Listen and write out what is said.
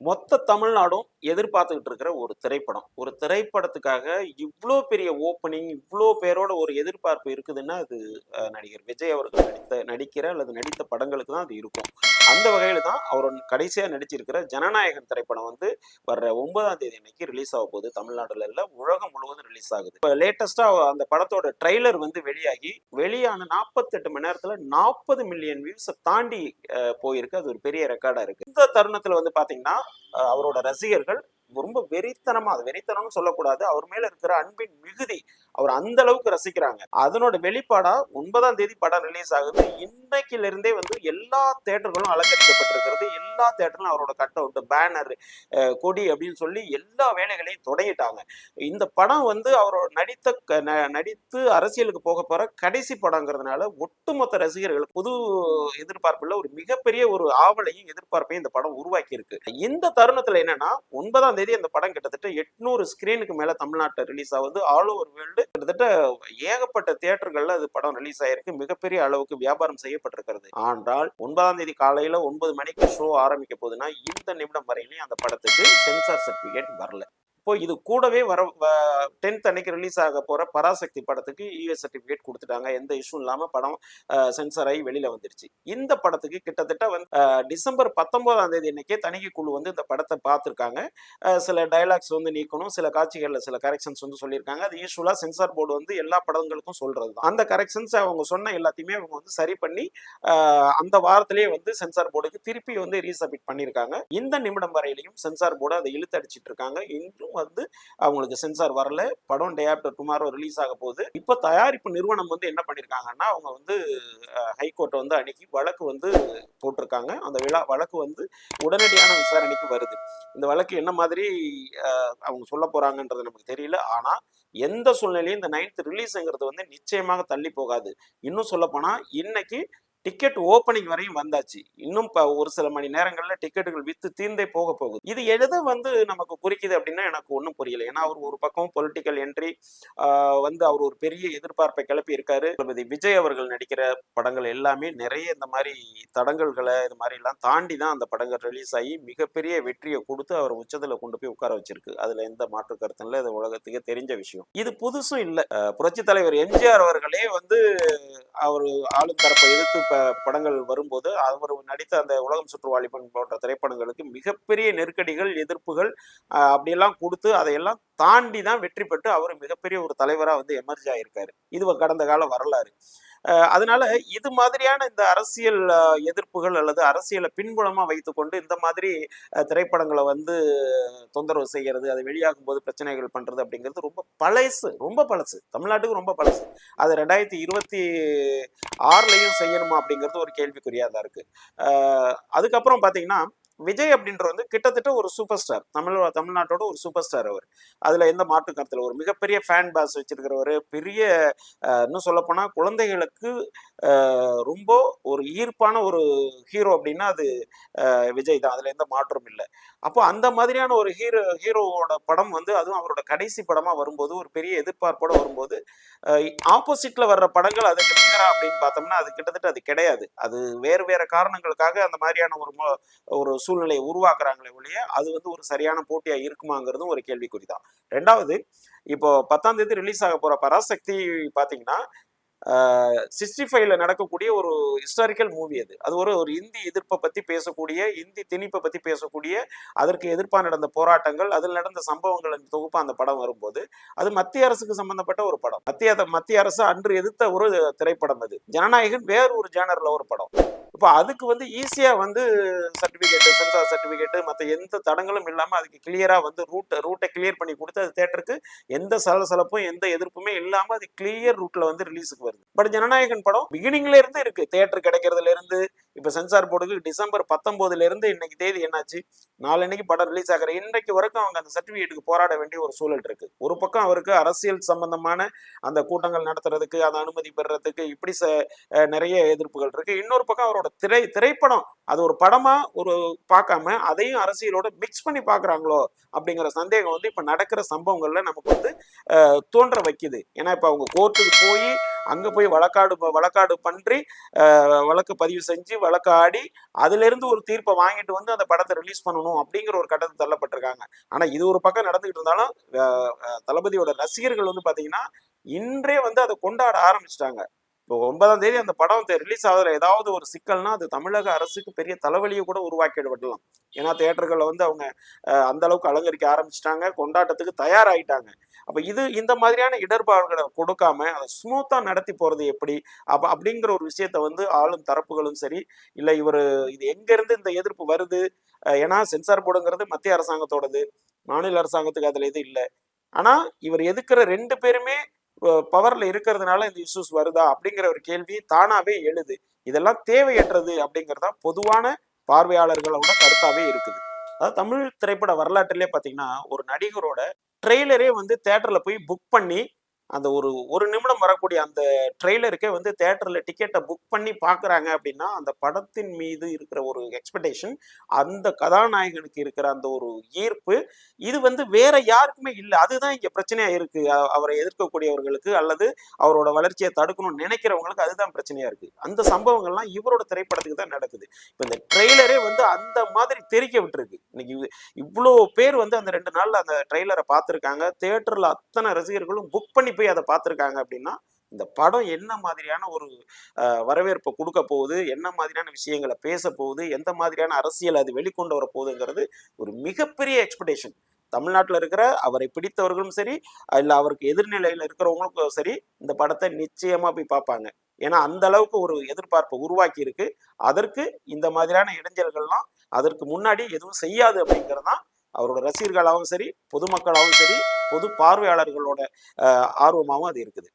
மொத்த தமிழ்நாடும் எதிர்பார்த்துக்கிட்டு இருக்கிற ஒரு திரைப்படம். ஒரு திரைப்படத்துக்காக இவ்ளோ பெரிய ஓப்பனிங், இவ்ளோ பேரோட ஒரு எதிர்பார்ப்பு இருக்குதுன்னா, அது நடிகர் விஜய் அவர்கள் நடிக்கிற அல்லது நடித்த படங்களுக்கு தான் அது இருக்கும். அந்த வகையில தான் அவர் கடைசியா நடிச்சிருக்கிற ஜனநாயகன் திரைப்படம் வந்து வர்ற 9ஆம் தேதி அன்னைக்கு ரிலீஸ் ஆக போகுது. தமிழ்நாடுல இல்ல, உலகம் முழுவதும் ரிலீஸ் ஆகுது. இப்ப லேட்டஸ்ட்டா அந்த படத்தோட ட்ரெய்லர் வந்து வெளியாகி, வெளியான 48 மணி நேரத்துல 40 மில்லியன் வியூஸ தாண்டி போயிருக்கு. அது ஒரு பெரிய ரெக்கார்டா இருக்கு. இந்த தருணத்துல வந்து பாத்தீங்கன்னா, அவரோட ரசிகர்கள் ரொம்ப வெறித்தனமா, அது வெறித்தனம்னு சொல்லக்கூடாது, அவர் மேல இருக்கிற அன்பின் மிகுதி, அவர் அந்த அளவுக்கு ரசிக்கிறாங்க. அதனோட வெளிப்பாடா 9ஆம் தேதி படம் ரிலீஸ் ஆகுது. இன்னைக்குல இருந்தே வந்து எல்லா தியேட்டர்களும் அலங்கரிக்கப்பட்டிருக்கிறது. எல்லா தியேட்டரும் அவரோட கட் அவுட், பேனர், கொடி அப்படின்னு சொல்லி எல்லா வேலைகளையும் தொடங்கிட்டாங்க. இந்த படம் வந்து அவரோட நடித்து அரசியலுக்கு போக போற கடைசி படங்கிறதுனால ஒட்டுமொத்த ரசிகர்கள் புது எதிர்பார்ப்புல ஒரு மிகப்பெரிய ஒரு ஆவலையும் எதிர்பார்ப்பையும் இந்த படம் உருவாக்கி இருக்கு. இந்த தருணத்துல என்னன்னா, 9ஆம் தேதி அந்த படம் கிட்டத்தட்ட 800 ஸ்கிரீனுக்கு மேல தமிழ்நாட்டில் ரிலீஸ் ஆகுது. ஆல் ஓவர் வேர்ல்டு கிட்டத்தட்ட ஏகப்பட்ட தியேட்டர்கள்ல அது படம் ரிலீஸ் ஆயிருக்கு. மிகப்பெரிய அளவுக்கு வியாபாரம் செய்யப்பட்டிருக்கிறது. ஆனால் 9ஆம் தேதி காலையில 9 மணிக்கு ஷோ ஆரம்பிக்க போகுதுன்னா, இந்த நிமிடம் வரையிலையும் அந்த படத்துக்கு சென்சார் சர்டிபிகேட் வரல. இப்போ இது கூடவே 10th அன்னைக்கு ரிலீஸ் ஆக போற பராசக்தி படத்துக்கு யூஎஸ் சர்டிபிகேட் கொடுத்துட்டாங்க. எந்த இஷ்யூ இல்லாம படம் சென்சார் ஆகி வெளியில வந்துருச்சு. இந்த படத்துக்கு கிட்டத்தட்ட வந்து டிசம்பர் 19ஆம் தேதி அன்னைக்கே தணிக்கை குழு வந்து இந்த படத்தை பார்த்துருக்காங்க. சில டைலாக்ஸ் வந்து நீக்கணும், சில காட்சிகள்ல சில கரெக்ஷன்ஸ் வந்து சொல்லியிருக்காங்க. அது யூஸ்வலா சென்சார் போர்டு வந்து எல்லா படங்களுக்கும் சொல்றது தான். அந்த கரெக்ஷன்ஸ் அவங்க சொன்ன எல்லாத்தையுமே அவங்க வந்து சரி பண்ணி அந்த வாரத்திலேயே வந்து சென்சார் போர்டுக்கு திருப்பி வந்து ரீசப்மிட் பண்ணியிருக்காங்க. இந்த நிமிடம் வரையிலையும் சென்சார் போர்டு அதை இழுத்து அடிச்சிட்டு இருக்காங்க. இன்றும் வந்து அவங்களுக்கு சென்சார் வரல. படம் டே ஆஃப்டர் டுமாரோ ரிலீஸ் ஆக போகுது. இப்ப தயாரிப்பு நிறுவனம் வந்து என்ன பண்ணிருக்காங்கன்னா, அவங்க வந்து ஹைகோர்ட் வந்து அன்னைக்கு வழக்கு வந்து போட்டிருக்காங்க. அந்த வழக்கு வந்து உடனடியான விசாரணைக்கு வருது. இந்த வழக்கு என்ன மாதிரி அவங்க சொல்ல போறாங்கன்றது நமக்கு தெரியல. ஆனா எந்த சூழ்நிலையும் இந்த 9th ரிலீஸ்ங்கிறது வந்து நிச்சயமாக தள்ளி போகாது. இன்னும் சொல்ல போனா இன்னைக்கு டிக்கெட் ஓப்பனிங் வரையும் வந்தாச்சு. இன்னும் ஒரு சில மணி நேரங்கள்ல டிக்கெட்டுகள் வித்து தீர்ந்தே போக போகுது. இது எது வந்து நமக்கு குறிக்குது அப்படின்னா எனக்கு ஒன்றும் புரியல. ஏன்னா அவர் ஒரு பக்கம் பொலிட்டிக்கல் என்ட்ரி வந்து அவர் ஒரு பெரிய எதிர்பார்ப்பை கிளப்பி இருக்காரு. தளபதி விஜய் அவர்கள் நடிக்கிற படங்கள் எல்லாமே நிறைய இந்த மாதிரி தடங்கல்களை இது மாதிரி எல்லாம் தாண்டி தான் அந்த படங்கள் ரிலீஸ் ஆகி மிகப்பெரிய வெற்றியை கொடுத்து அவர் உச்சத்துல கொண்டு போய் உட்கார வச்சிருக்கு. அதுல எந்த மாற்று கருத்தும் இல்லை. அது உலகத்துக்கே தெரிஞ்ச விஷயம். இது புதுசும் இல்லை. புரட்சி தலைவர் எம்ஜிஆர் அவர்களே வந்து அவர் ஆளும் தரப்பை எதிர்த்து படங்கள் வரும்போது அவர் நடித்த அந்த உலகம் சுற்று வாலிபன் போன்ற திரைப்படங்களுக்கு மிகப்பெரிய நெருக்கடிகள், எதிர்ப்புகள் அப்படியெல்லாம் கொடுத்து அதையெல்லாம் தாண்டி தான் வெற்றி பெற்று அவர் மிகப்பெரிய ஒரு தலைவரா வந்து எமர்ஜ் ஆயிருக்காரு. இது கடந்த கால வரலாறு. அதனால இது மாதிரியான இந்த அரசியல் எதிர்ப்புகள் அல்லது அரசியலை பின்புலமா வைத்துக்கொண்டு இந்த மாதிரி திரைப்படங்களை வந்து தொந்தரவு செய்கிறது, அது வெளியாகும் போது பிரச்சனைகள் பண்றது அப்படிங்கிறது ரொம்ப பழசு. தமிழ்நாட்டுக்கு ரொம்ப பழசு. அது 2026லயும் செய்யணுமா அப்படிங்கிறது ஒரு கேள்விக்குறியா தான் இருக்கு. அதுக்கப்புறம் பாத்தீங்கன்னா, விஜய் அப்படின்றது வந்து கிட்டத்தட்ட ஒரு சூப்பர் ஸ்டார். தமிழ்நாட்டோட ஒரு சூப்பர் ஸ்டார் அவர். அதுல எந்த மாற்று கருத்துல ஒரு மிகப்பெரிய ஃபேன் பாஸ் வச்சிருக்கிறவர். பெரிய இன்னும் சொல்ல போனா குழந்தைகளுக்கு ரொம்ப ஒரு ஈர்ப்பான ஒரு ஹீரோ அப்படின்னா அது விஜய் தான். அதுல எந்த மாற்றம் இல்லை. அப்போ அந்த மாதிரியான ஒரு ஹீரோவோட படம் வந்து அதுவும் அவரோட கடைசி படமா வரும்போது ஒரு பெரிய எதிர்பார்ப்போட வரும்போது ஆப்போசிட்ல வர்ற படங்கள் அதுக்கு நிகரா அப்படின்னு பார்த்தோம்னா அது கிட்டத்தட்ட அது கிடையாது. அது வேற காரணங்களுக்காக அந்த மாதிரியான ஒரு சூழ்நிலையை உருவாக்குறாங்களே ஒழிய அது வந்து ஒரு சரியான போட்டியா இருக்குமாங்கிறதும் ஒரு கேள்விக்குறிதான். 2வது, இப்போ 10ஆம் தேதி ரிலீஸ் ஆக போற பராசக்தி பாத்தீங்கன்னா 65ல நடக்கக்கூடிய ஒரு ஹிஸ்டாரிக்கல் மூவி. அது ஒரு இந்தி எதிர்ப்பை பத்தி பேசக்கூடிய, இந்தி திணிப்பை பத்தி பேசக்கூடிய, அதற்கு எதிர்ப்பா நடந்த போராட்டங்கள், அதில் நடந்த சம்பவங்கள் தொகுப்பா அந்த படம் வரும்போது அது மத்திய அரசுக்கு சம்பந்தப்பட்ட ஒரு படம். மத்திய அரசு அன்று எதிர்த்த ஒரு திரைப்படம். அது ஜனநாயகன் வேறு ஒரு ஜேனர்ல ஒரு படம். இப்போ அதுக்கு வந்து ஈஸியா வந்து சர்டிபிகேட், சென்சார் சர்டிபிகேட், மற்ற எந்த தடங்களும் இல்லாம அதுக்கு கிளியரா வந்து ரூட்டை கிளியர் பண்ணி கொடுத்து அது தியேட்டருக்கு எந்த சலசலப்பும் எந்த எதிர்ப்புமே இல்லாம அது கிளியர் ரூட்ல வந்து ரிலீஸுக்கு வருது. பட் ஜனநாயகன் படம் பிகினிங்ல இருந்து இருக்கு. தியேட்டர் கிடைக்கிறதுல இருந்து இப்ப சென்சார் போர்டுக்கு டிசம்பர் 19ல இருந்து இன்னைக்கு தேதி என்னாச்சு, நாளன்னைக்கு படம் ரிலீஸ் ஆகிற இன்றைக்கு வரைக்கும் அவங்க அந்த சர்டிபிகேட்டுக்கு போராட வேண்டிய ஒரு சூழல் இருக்கு. ஒரு பக்கம் அவருக்கு அரசியல் சம்பந்தமான அந்த கூட்டங்கள் நடத்துறதுக்கு, அந்த அனுமதி பெறறதுக்கு இப்படி நிறைய எதிர்ப்புகள் இருக்கு. இன்னொரு பக்கம் அவரோட திரைப்படம் அது ஒரு படமா ஒரு பார்க்காம அதையும் அரசியலோட மிக்ஸ் பண்ணி பாக்குறாங்களோ அப்படிங்கிற சந்தேகம் வந்து இப்ப நடக்கிற சம்பவங்கள்ல நமக்கு வந்து தோன்ற வைக்குது. ஏன்னா இப்ப அவங்க கோர்ட்டுக்கு போய் அங்க போய் வழக்காடு பண்றி வழக்கு பதிவு செஞ்சு வழக்காடி அதுல இருந்து ஒரு தீர்ப்பை வாங்கிட்டு வந்து அந்த படத்தை ரிலீஸ் பண்ணணும் அப்படிங்கிற ஒரு கட்டத்தை தள்ளப்பட்டிருக்காங்க. ஆனா இது ஒரு பக்கம் நடந்துகிட்டு இருந்தாலும் தளபதியோட ரசிகர்கள் வந்து பாத்தீங்கன்னா இன்றே வந்து அதை கொண்டாட ஆரம்பிச்சிட்டாங்க. இப்போ 9ஆம் தேதி அந்த படம் ரிலீஸ் ஆகுதுல ஏதாவது ஒரு சிக்கல்னா அது தமிழக அரசுக்கு பெரிய தலைவலியை கூட உருவாக்கிடப்படலாம். ஏன்னா தியேட்டர்களை வந்து அவங்க அந்த அளவுக்கு அலங்கரிக்க ஆரம்பிச்சிட்டாங்க, கொண்டாட்டத்துக்கு தயாராகிட்டாங்க. அப்ப இந்த மாதிரியான இடர்பாடுகளை கொடுக்காம அதை ஸ்மூத்தா நடத்தி போறது எப்படி அப்படிங்கிற ஒரு விஷயத்த வந்து ஆளும் தரப்புகளும் சரி, இல்ல இது எங்க இருந்து இந்த எதிர்ப்பு வருது, ஏன்னா சென்சார் போர்டுங்கிறது மத்திய அரசாங்கத்தோடது, மாநில அரசாங்கத்துக்கு அதுல இது இல்லை. ஆனா இவர் எதுக்குற 2 பேருமே பவர்ல இருக்கிறதுனால இந்த இஷ்யூஸ் வருதா அப்படிங்கிற ஒரு கேள்வி தானாவே எழுது. இதெல்லாம் தேவையற்றது அப்படிங்கறதா பொதுவான பார்வையாளர்களோட கருத்தாவே இருக்குது. அதாவது தமிழ் திரைப்பட வரலாற்றிலே பாத்தீங்கன்னா ஒரு நடிகரோட ட்ரெய்லரே வந்து தியேட்டர்ல போய் புக் பண்ணி அந்த ஒரு நிமிடம் வரக்கூடிய அந்த ட்ரெய்லருக்கே வந்து தியேட்டர்ல டிக்கெட்டை புக் பண்ணி பாக்குறாங்க அப்படின்னா அந்த படத்தின் மீது இருக்கிற ஒரு எக்ஸ்பெக்டேஷன், அந்த கதாநாயகனுக்கு இருக்கிற அந்த ஒரு ஈர்ப்பு, இது வந்து வேற யாருக்குமே இல்லை. அதுதான் இங்க பிரச்சனையா இருக்கு. அவரை எதிர்க்கக்கூடியவர்களுக்கு அல்லது அவரோட வளர்ச்சியை தடுக்கணும்னு நினைக்கிறவங்களுக்கு அதுதான் பிரச்சனையா இருக்கு. அந்த சம்பவங்கள்லாம் இவரோட திரைப்படத்துக்கு தான் நடக்குது. இப்ப இந்த ட்ரெய்லரே வந்து அந்த மாதிரி தெரிக்க விட்டுருக்கு. இன்னைக்கு இவ்வளோ பேர் வந்து அந்த 2 நாள்ல அந்த ட்ரெய்லரை பார்த்துருக்காங்க. தியேட்டர்ல அத்தனை ரசிகர்களும் புக் பண்ணி போய் அதை பார்த்துருக்காங்க அப்படின்னா இந்த படம் என்ன மாதிரியான ஒரு வரவேற்பை கொடுக்க போகுது, என்ன மாதிரியான விஷயங்களை பேச போகுது, எந்த மாதிரியான அரசியல் அது வெளிக்கொண்டு வர போகுதுங்கிறது ஒரு மிகப்பெரிய எக்ஸ்பெக்டேஷன். தமிழ்நாட்டில் இருக்கிற அவரை பிடித்தவர்களும் சரி, இல்லை அவருக்கு எதிர்நிலையில் இருக்கிறவங்களுக்கும் சரி, இந்த படத்தை நிச்சயமா போய் பார்ப்பாங்க. ஏன்னா அந்த அளவுக்கு ஒரு எதிர்பார்ப்பை உருவாக்கி இருக்கு. அதற்கு இந்த மாதிரியான இடைஞ்சல்கள்லாம் அதற்கு முன்னாடி எதுவும் செய்யாது அப்படிங்கிறதான் அவரோட ரசிகர்களாகவும் சரி, பொதுமக்களாகவும் சரி, பொது பார்வையாளர்களோட ஆர்வமாகவும் அது இருக்குது.